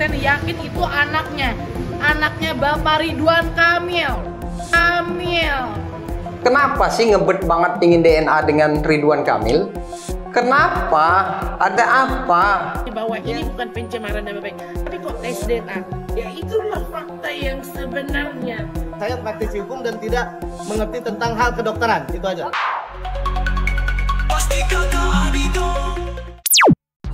saya yakin itu anaknya Bapak Ridwan Kamil. Kenapa sih ngebet banget pingin DNA dengan Ridwan Kamil? Kenapa? Ada apa? Bahwa ini bukan pencemaran nama baik, tapi kok tes DNA? Ya itulah fakta yang sebenarnya. Saya praktisi hukum dan tidak mengerti tentang hal kedokteran, itu aja.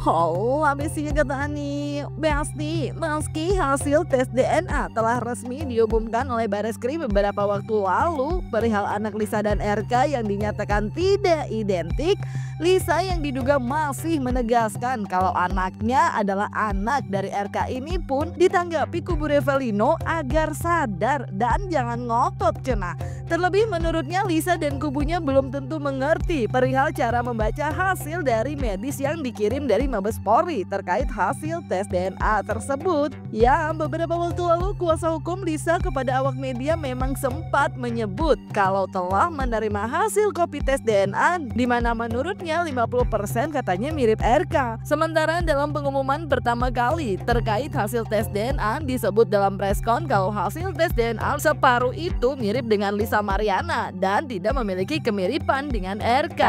Oh, habisnya kata Ani Besti, meski hasil tes DNA telah resmi diumumkan oleh Bareskrim beberapa waktu lalu perihal anak Lisa dan RK yang dinyatakan tidak identik, Lisa yang diduga masih menegaskan kalau anaknya adalah anak dari RK ini pun ditanggapi kubu Revalino agar sadar dan jangan ngotot cenah. Terlebih menurutnya Lisa dan kubunya belum tentu mengerti perihal cara membaca hasil dari medis yang dikirim dari Mabes Polri terkait hasil tes DNA tersebut. Ya, beberapa waktu lalu kuasa hukum Lisa kepada awak media memang sempat menyebut kalau telah menerima hasil kopi tes DNA di mana menurutnya 50% katanya mirip RK. Sementara dalam pengumuman pertama kali terkait hasil tes DNA disebut dalam preskon kalau hasil tes DNA separuh itu mirip dengan Lisa Mariana dan tidak memiliki kemiripan dengan RK.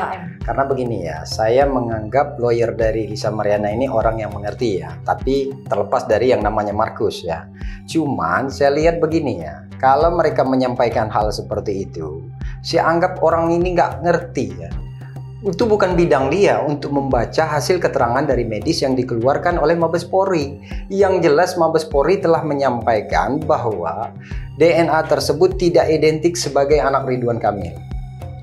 Karena begini ya, saya menganggap lawyer dari Lisa Mariana ini orang yang mengerti ya, tapi terlepas dari yang namanya Markus ya. Cuman saya lihat begini ya, kalau mereka menyampaikan hal seperti itu, saya anggap orang ini nggak ngerti ya. Itu bukan bidang dia untuk membaca hasil keterangan dari medis yang dikeluarkan oleh Mabes Polri. Yang jelas Mabes Polri telah menyampaikan bahwa DNA tersebut tidak identik sebagai anak Ridwan Kamil.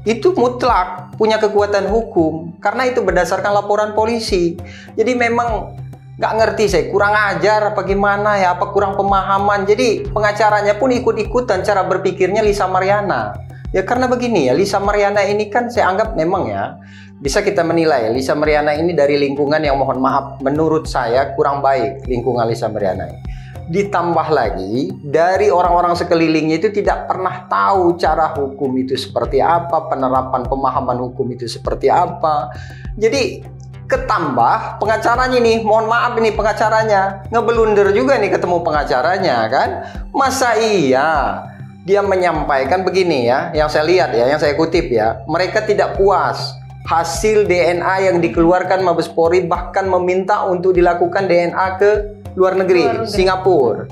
Itu mutlak punya kekuatan hukum karena itu berdasarkan laporan polisi. Jadi memang nggak ngerti, saya kurang ajar apa gimana ya, apa kurang pemahaman. Jadi pengacaranya pun ikut-ikutan cara berpikirnya Lisa Mariana. Ya karena begini ya, Lisa Mariana ini kan saya anggap memang ya, bisa kita menilai Lisa Mariana ini dari lingkungan yang mohon maaf menurut saya kurang baik lingkungan Lisa Mariana ini. Ditambah lagi dari orang-orang sekelilingnya itu tidak pernah tahu cara hukum itu seperti apa, penerapan pemahaman hukum itu seperti apa. Jadi ketambah pengacaranya nih, mohon maaf ini pengacaranya ngeblunder juga nih ketemu pengacaranya kan. Masa iya dia menyampaikan begini ya, yang saya lihat ya, yang saya kutip ya, mereka tidak puas hasil DNA yang dikeluarkan Mabes Polri, bahkan meminta untuk dilakukan DNA ke luar negeri, Singapura.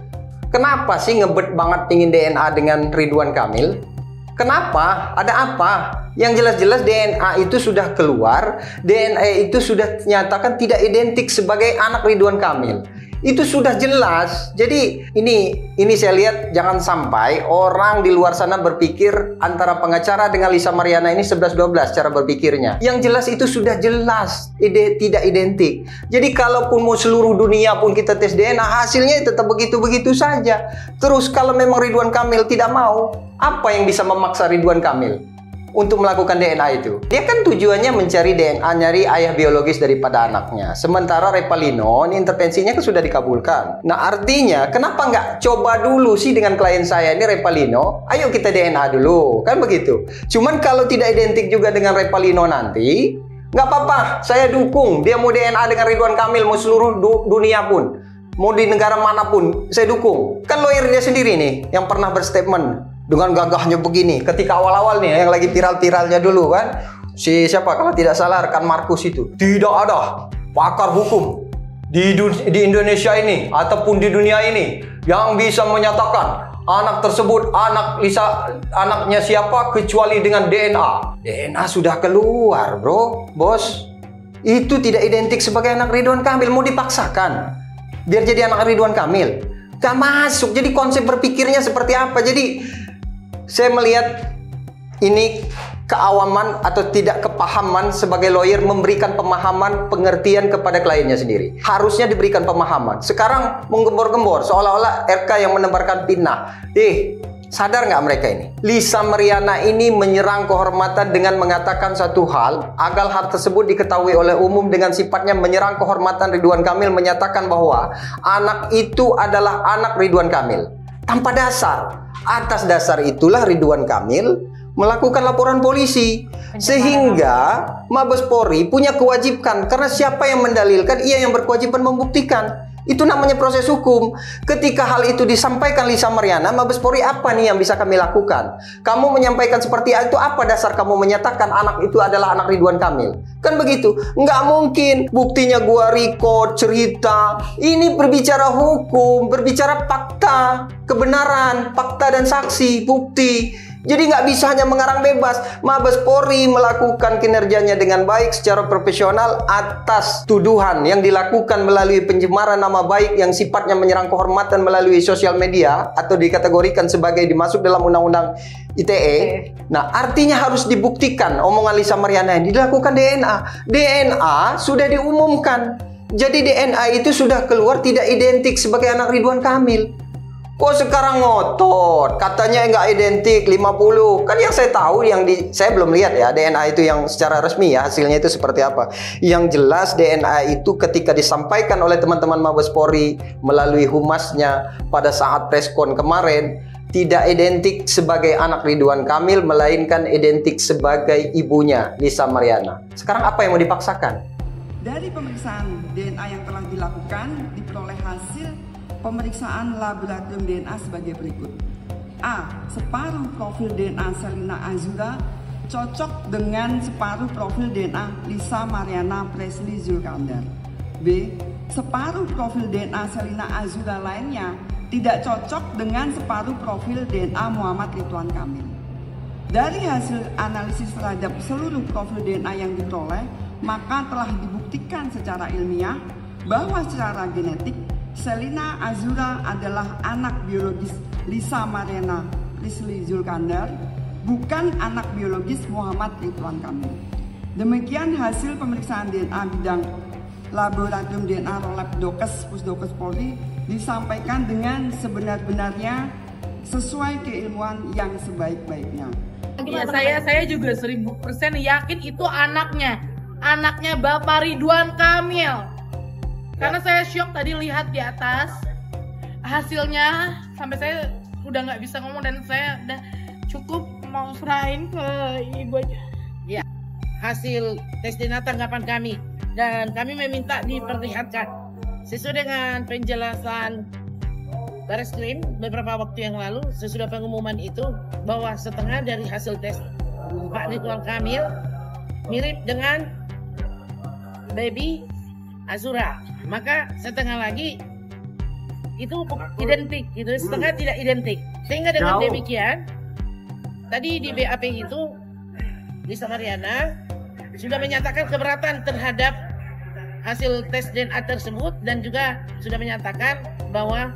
Kenapa sih ngebet banget pingin DNA dengan Ridwan Kamil? Kenapa? Ada apa? Yang jelas-jelas DNA itu sudah keluar, DNA itu sudah dinyatakan tidak identik sebagai anak Ridwan Kamil. Itu sudah jelas. Jadi ini saya lihat jangan sampai orang di luar sana berpikir antara pengacara dengan Lisa Mariana ini 11-12 cara berpikirnya. Yang jelas itu sudah jelas tidak identik. Jadi kalaupun mau seluruh dunia pun kita tes DNA, hasilnya tetap begitu-begitu saja. Terus kalau memang Ridwan Kamil tidak mau, apa yang bisa memaksa Ridwan Kamil untuk melakukan DNA itu? Dia kan tujuannya mencari DNA, nyari ayah biologis daripada anaknya. Sementara Revalino ini intervensinya kan sudah dikabulkan. Nah artinya kenapa nggak coba dulu sih dengan klien saya ini Revalino, ayo kita DNA dulu, kan begitu. Cuman kalau tidak identik juga dengan Revalino nanti, nggak apa-apa, saya dukung. Dia mau DNA dengan Ridwan Kamil, mau seluruh dunia pun, mau di negara manapun, saya dukung. Kan lawyer dia sendiri nih yang pernah berstatement dengan gagahnya begini ketika awal-awal nih yang lagi viral-viralnya dulu kan, si siapa kalau tidak salah rekan Markus itu, tidak ada pakar hukum di Indonesia ini ataupun di dunia ini yang bisa menyatakan anak tersebut anak Lisa, anaknya siapa kecuali dengan DNA. DNA sudah keluar bos, itu tidak identik sebagai anak Ridwan Kamil. Mau dipaksakan biar jadi anak Ridwan Kamil, gak masuk. Jadi konsep berpikirnya seperti apa? Jadi saya melihat ini keawaman atau tidak kepahaman sebagai lawyer memberikan pemahaman, pengertian kepada kliennya sendiri. Harusnya diberikan pemahaman. Sekarang menggembor-gembor seolah-olah RK yang menebarkan fitnah. Sadar nggak mereka ini? Lisa Mariana ini menyerang kehormatan dengan mengatakan satu hal, agar hal tersebut diketahui oleh umum dengan sifatnya menyerang kehormatan Ridwan Kamil, menyatakan bahwa anak itu adalah anak Ridwan Kamil. Tanpa dasar. Atas dasar itulah Ridwan Kamil melakukan laporan polisi. Sehingga Mabes Polri punya kewajiban, karena siapa yang mendalilkan, ia yang berkewajiban membuktikan. Itu namanya proses hukum. Ketika hal itu disampaikan Lisa Mariana, Mabes Polri apa nih yang bisa kami lakukan? Kamu menyampaikan seperti itu, apa dasar kamu menyatakan anak itu adalah anak Ridwan Kamil? Kan begitu? Nggak mungkin. Buktinya gua record, cerita. Ini berbicara hukum, berbicara fakta, kebenaran, fakta dan saksi, bukti. Jadi nggak bisa hanya mengarang bebas. Mabes Polri melakukan kinerjanya dengan baik secara profesional atas tuduhan yang dilakukan melalui pencemaran nama baik yang sifatnya menyerang kehormatan melalui sosial media atau dikategorikan sebagai dimasuk dalam Undang-Undang ITE. Nah, artinya harus dibuktikan omongan Lisa Mariana ini dilakukan DNA. DNA sudah diumumkan. Jadi DNA itu sudah keluar tidak identik sebagai anak Ridwan Kamil. Kok sekarang ngotot? Katanya nggak identik 50. Kan yang saya tahu, saya belum lihat ya DNA itu yang secara resmi ya hasilnya itu seperti apa. Yang jelas DNA itu ketika disampaikan oleh teman-teman Mabes Polri melalui humasnya pada saat preskon kemarin tidak identik sebagai anak Ridwan Kamil, melainkan identik sebagai ibunya Lisa Mariana. Sekarang apa yang mau dipaksakan? Dari pemeriksaan DNA yang telah dilakukan diperoleh hasil pemeriksaan laboratorium DNA sebagai berikut. A. Separuh profil DNA Selina Azura cocok dengan separuh profil DNA Lisa Mariana Presley Zulkandar. B. Separuh profil DNA Selina Azura lainnya tidak cocok dengan separuh profil DNA Muhammad Ridwan Kamil. Dari hasil analisis terhadap seluruh profil DNA yang diperoleh, maka telah dibuktikan secara ilmiah bahwa secara genetik Selina Azura adalah anak biologis Lisa Mariana Presley Zulkandar, bukan anak biologis Muhammad Ridwan Kamil. Demikian hasil pemeriksaan DNA bidang laboratorium DNA Rolab Dokes Pusdokes Polri disampaikan dengan sebenar-benarnya sesuai keilmuan yang sebaik-baiknya. Ya, saya juga 1000% yakin itu anaknya Bapak Ridwan Kamil. Karena saya syok tadi lihat di atas hasilnya, sampai saya udah nggak bisa ngomong dan saya udah cukup mau serahin ke ibu aja. Ya, hasil tes DNA tanggapan kami dan kami meminta diperlihatkan sesuai dengan penjelasan Bareskrim beberapa waktu yang lalu sesudah pengumuman itu bahwa setengah dari hasil tes Pak Ridwan Kamil mirip dengan baby Azura, maka setengah lagi itu identik, gitu, setengah tidak identik. Sehingga dengan demikian, tadi di BAP itu Lisa Mariana sudah menyatakan keberatan terhadap hasil tes DNA tersebut dan juga sudah menyatakan bahwa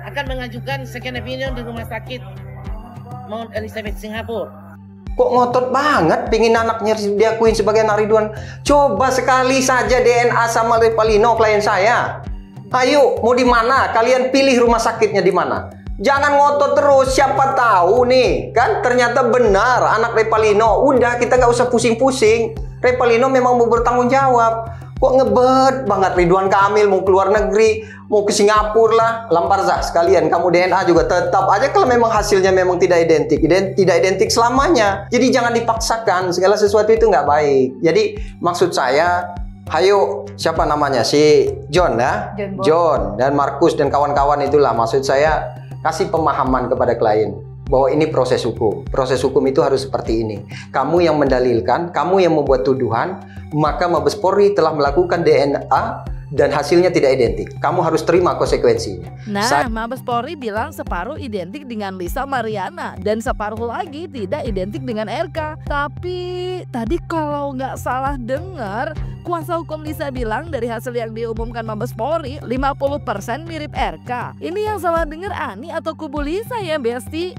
akan mengajukan second opinion di rumah sakit Mount Elizabeth Singapura. Kok ngotot banget pingin anaknya diakuin sebagai anak Ridwan? Coba sekali saja DNA sama Revalino klien saya. Ayo, mau di mana? Kalian pilih rumah sakitnya di mana. Jangan ngotot terus, siapa tahu nih. Kan ternyata benar anak Revalino. Udah, kita nggak usah pusing-pusing. Revalino memang mau bertanggung jawab. Kok ngebet banget Ridwan Kamil mau keluar negeri, mau ke Singapura lah, Lamparza sekalian kamu DNA juga tetap aja kalau memang hasilnya memang tidak identik selamanya. Jadi jangan dipaksakan, segala sesuatu itu nggak baik. Jadi maksud saya, ayo siapa namanya si John ya, John dan Markus dan kawan-kawan itulah, maksud saya kasih pemahaman kepada klien bahwa ini proses hukum. Proses hukum itu harus seperti ini. Kamu yang mendalilkan, kamu yang membuat tuduhan, maka Mabes Polri telah melakukan DNA dan hasilnya tidak identik. Kamu harus terima konsekuensinya. Nah, Mabes Polri bilang separuh identik dengan Lisa Mariana dan separuh lagi tidak identik dengan RK. Tapi tadi kalau nggak salah dengar, kuasa hukum Lisa bilang dari hasil yang diumumkan Mabes Polri 50% mirip RK. Ini yang salah dengar Ani atau kubu Lisa ya Besti?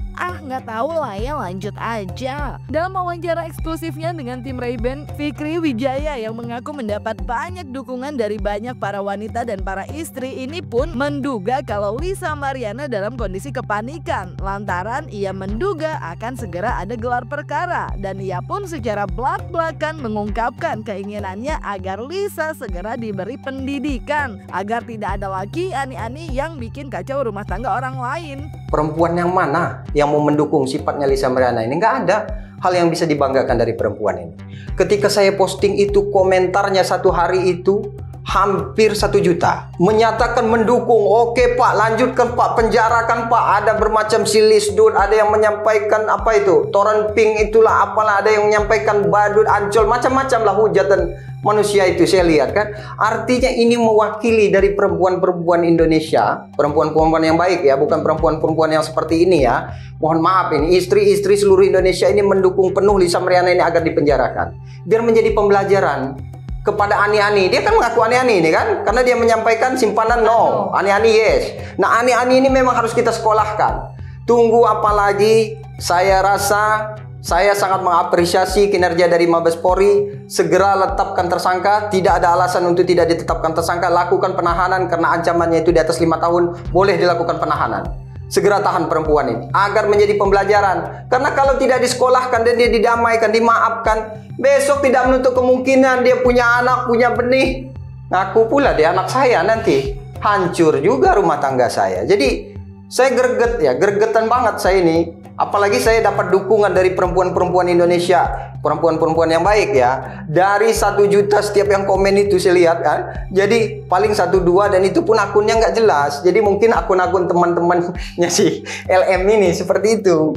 Nggak tahu lah ya, lanjut aja. Dalam wawancara eksklusifnya dengan tim Ray-Ban, Fikri Wijaya yang mengaku mendapat banyak dukungan dari banyak para wanita dan para istri ini pun menduga kalau Lisa Mariana dalam kondisi kepanikan lantaran ia menduga akan segera ada gelar perkara, dan ia pun secara belak-belakan mengungkapkan keinginannya agar Lisa segera diberi pendidikan agar tidak ada lagi ani-ani yang bikin kacau rumah tangga orang lain. Perempuan yang mana yang mau mendukung sifatnya Lisa Mariana ini? Nggak ada hal yang bisa dibanggakan dari perempuan ini. Ketika saya posting itu, komentarnya satu hari itu hampir 1 juta. Menyatakan mendukung, oke Pak, lanjutkan Pak, penjarakan Pak. Ada bermacam silisdut, ada yang menyampaikan apa itu, toren pink itulah apalah, ada yang menyampaikan badut, ancol, macam-macam lah hujatan manusia itu saya lihat kan. Artinya ini mewakili dari perempuan-perempuan Indonesia, perempuan-perempuan yang baik ya, bukan perempuan-perempuan yang seperti ini ya. Mohon maaf, ini istri-istri seluruh Indonesia ini mendukung penuh Lisa Mariana ini agar dipenjarakan. Biar menjadi pembelajaran kepada ani-ani. Dia kan mengaku ani-ani ini kan, karena dia menyampaikan simpanan no, ani-ani yes. Nah, ani-ani ini memang harus kita sekolahkan. Tunggu apa lagi? Saya rasa saya sangat mengapresiasi kinerja dari Mabes Polri. Segera letakkan tersangka. Tidak ada alasan untuk tidak ditetapkan tersangka. Lakukan penahanan karena ancamannya itu di atas 5 tahun. Boleh dilakukan penahanan. Segera tahan perempuan ini agar menjadi pembelajaran. Karena kalau tidak disekolahkan dan dia didamaikan, dimaafkan, besok tidak menutup kemungkinan dia punya anak, punya benih. Ngaku pula dia anak saya, nanti hancur juga rumah tangga saya. Jadi saya greget ya, gregetan banget saya ini. Apalagi saya dapat dukungan dari perempuan-perempuan Indonesia, perempuan-perempuan yang baik ya. Dari 1 juta setiap yang komen itu saya lihat kan. Jadi paling 1-2 dan itu pun akunnya nggak jelas. Jadi mungkin akun-akun teman-temannya si LM ini seperti itu.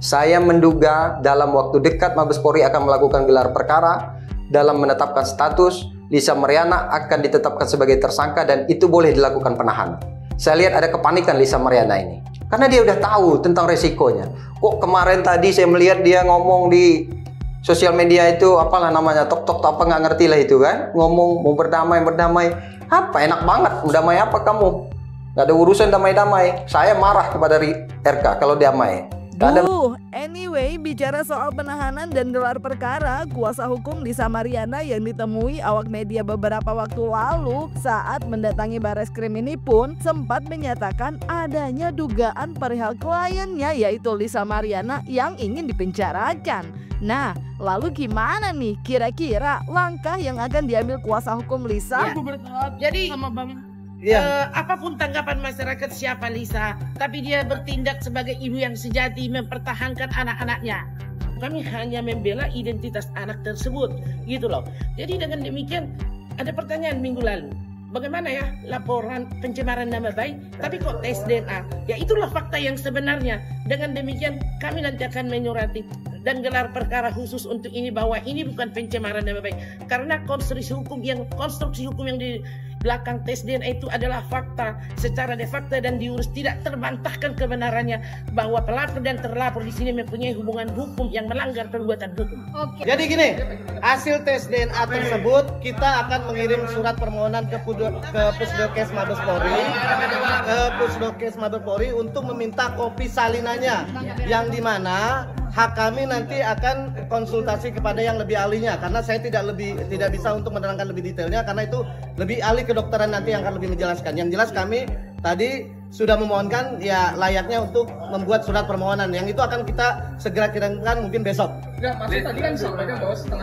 Saya menduga dalam waktu dekat Mabes Polri akan melakukan gelar perkara dalam menetapkan status Lisa Mariana akan ditetapkan sebagai tersangka dan itu boleh dilakukan penahanan. Saya lihat ada kepanikan Lisa Mariana ini. Karena dia udah tahu tentang resikonya. Kok kemarin tadi saya melihat dia ngomong di sosial media itu, apalah namanya, tok-tok apa nggak ngerti lah itu kan. Ngomong mau berdamai. Apa enak banget, damai apa kamu? Nggak ada urusan damai-damai. Saya marah kepada RK kalau damai. Anyway, bicara soal penahanan dan gelar perkara, kuasa hukum Lisa Mariana yang ditemui awak media beberapa waktu lalu saat mendatangi Bareskrim ini pun sempat menyatakan adanya dugaan perihal kliennya yaitu Lisa Mariana yang ingin dipenjarakan. Nah, lalu gimana nih kira-kira langkah yang akan diambil kuasa hukum Lisa? Jadi sama Bang, apapun tanggapan masyarakat siapa Lisa, tapi dia bertindak sebagai ibu yang sejati mempertahankan anak-anaknya. Kami hanya membela identitas anak tersebut, gitu loh. Jadi dengan demikian ada pertanyaan minggu lalu, bagaimana ya laporan pencemaran nama baik, tapi kok tes DNA? Ya itulah fakta yang sebenarnya. Dengan demikian kami nanti akan menyurati dan gelar perkara khusus untuk ini bahwa ini bukan pencemaran nama baik, karena konstruksi hukum yang di belakang tes DNA itu adalah fakta secara de facto dan diurus, tidak terbantahkan kebenarannya bahwa pelapor dan terlapor di sini mempunyai hubungan hukum yang melanggar perbuatan hukum. Jadi gini, hasil tes DNA tersebut kita akan mengirim surat permohonan ke Pusdokes Mabes Polri, untuk meminta kopi salinannya, yang dimana hak kami nanti akan konsultasi kepada yang lebih ahlinya, karena saya tidak bisa untuk menerangkan lebih detailnya karena itu lebih ahli kedokteran nanti yang akan lebih menjelaskan. Yang jelas kami tadi sudah memohonkan ya layaknya untuk membuat surat permohonan yang itu akan kita segera kirimkan mungkin besok.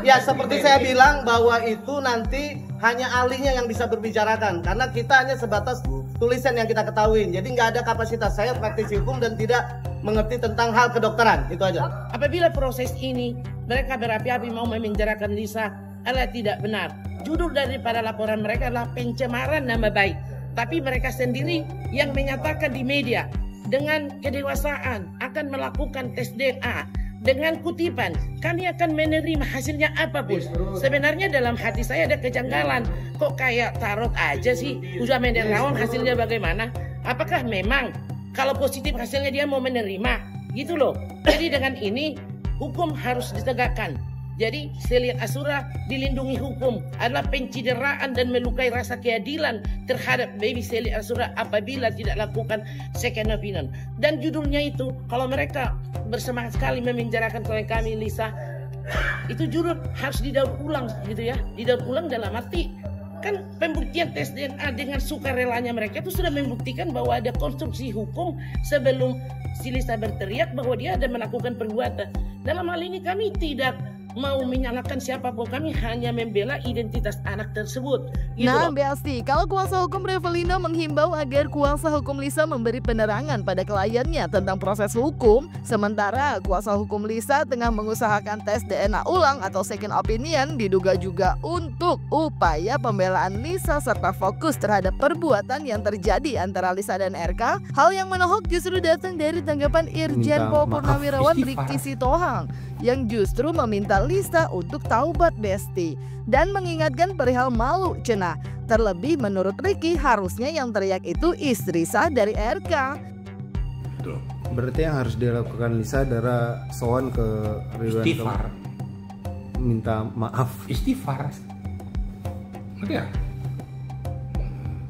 Ya seperti saya bilang bahwa itu nanti hanya ahlinya yang bisa berbicarakan karena kita hanya sebatas tulisan yang kita ketahui. Jadi nggak ada kapasitas, saya praktisi hukum dan tidak mengerti tentang hal kedokteran, itu aja. Apabila proses ini mereka berapi-api mau memenjarakan Lisa adalah tidak benar. Judul daripada laporan mereka adalah pencemaran nama baik. Tapi mereka sendiri yang menyatakan di media dengan kedewasaan akan melakukan tes DNA dengan kutipan kami akan menerima hasilnya apapun. Sebenarnya dalam hati saya ada kejanggalan, kok kayak tarot aja sih, udah menerima hasilnya bagaimana? Apakah memang kalau positif hasilnya dia mau menerima gitu loh. Jadi dengan ini hukum harus ditegakkan. Jadi Seliat Asura dilindungi hukum adalah pencideraan dan melukai rasa keadilan terhadap baby Seliat Asura apabila tidak lakukan second opinion. Dan judulnya itu kalau mereka bersemangat sekali memenjarakan klien kami Lisa, itu judul harus didaur ulang gitu ya. Didaur ulang dalam arti kan pembuktian tes DNA dengan sukarelanya mereka itu sudah membuktikan bahwa ada konstruksi hukum sebelum si Lisa berteriak bahwa dia ada melakukan perbuatan. Dalam hal ini kami tidak mau menyalahkan siapapun, kami hanya membela identitas anak tersebut. Gitu Nah, loh. Besti, kalau kuasa hukum Revelina menghimbau agar kuasa hukum Lisa memberi penerangan pada kliennya tentang proses hukum, sementara kuasa hukum Lisa tengah mengusahakan tes DNA ulang atau second opinion, diduga juga untuk upaya pembelaan Lisa serta fokus terhadap perbuatan yang terjadi antara Lisa dan RK. Hal yang menohok justru datang dari tanggapan Irjen Pol Purnawirawan Riki Sitohang yang justru meminta Lisa untuk taubat, Besti, dan mengingatkan perihal malu cenah. Terlebih menurut Riki harusnya yang teriak itu istri sah dari RK. Berarti yang harus dilakukan Lisa adalah sowan ke Ridwan Istighfar. minta maaf. Istighfar. Ngerti ya?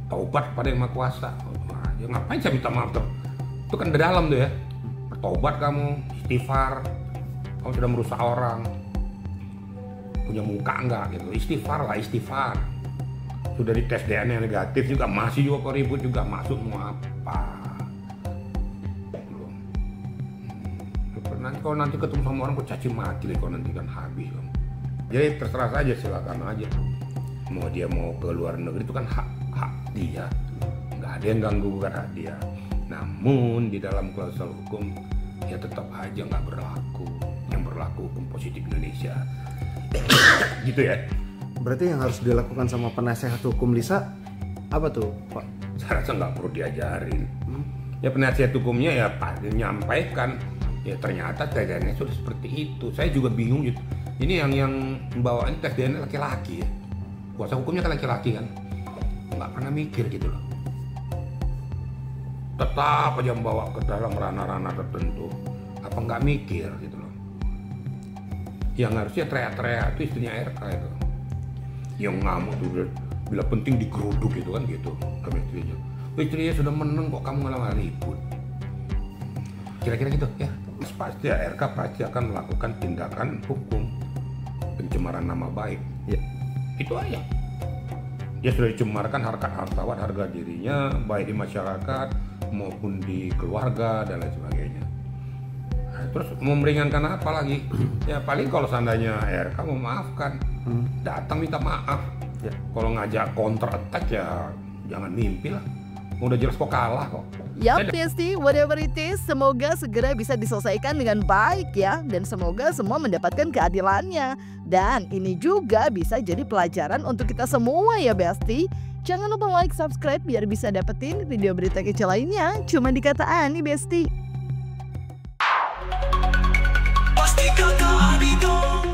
Taubat kepada yang Maha Kuasa. Wah, ya ngapain saya minta maaf tuh? Itu kan di dalam tuh ya. Bertobat kamu, istighfar. Kamu sudah merusak orang. Punya muka enggak gitu. Istighfar lah, istighfar. Sudah dites DNA negatif juga, masih juga kok ribut juga, maksud mau apa? Belum. Nanti kalau nanti ketemu sama orang kok caci maki deh, kalau nanti kan habis kamu. Jadi terserah saja, silakan aja. Mau dia mau ke luar negeri itu kan hak dia. Nggak ada yang ganggu bukan hak dia. Namun di dalam klausul hukum ya tetap aja nggak berlaku. Yang berlaku hukum positif Indonesia. Gitu ya. Berarti yang harus dilakukan sama penasehat hukum Lisa apa tuh, Pak? Saya rasa nggak perlu diajarin. Ya penasihat hukumnya ya Pak menyampaikan. Ya ternyata tes DNA sudah seperti itu. Saya juga bingung gitu. Ini yang membawa ini tes DNA laki-laki ya. Kuasa hukumnya kan laki-laki kan. Nggak pernah mikir gitu loh. Tetap aja membawa ke dalam ranah-ranah tertentu. Apa nggak mikir gitu loh. Yang harusnya teriak-teriak itu istrinya RK itu. Yang ngamuk tuh bila penting digeruduk gitu kan gitu sama istrinya. Istrinya sudah menang kok kamu malah ribut. Kira-kira gitu ya. Pasti RK pasti akan melakukan tindakan hukum pencemaran nama baik. Ya. Itu aja. Dia sudah dicemarkan harkat harga dirinya baik di masyarakat maupun di keluarga dan lain sebagainya. Nah, terus mau meringankan apa lagi? Ya paling kalau seandainya RK memaafkan, datang minta maaf. Ya. Kalau ngajak counter attack ya jangan mimpi lah. Udah jelas kok kalah kok. Yap, Besti, whatever it is, semoga segera bisa diselesaikan dengan baik ya. Dan semoga semua mendapatkan keadilannya. Dan ini juga bisa jadi pelajaran untuk kita semua ya, Besti. Jangan lupa like, subscribe biar bisa dapetin video berita kece lainnya. Cuma di Kata Ani, Besti. Pasti kata Ani dong.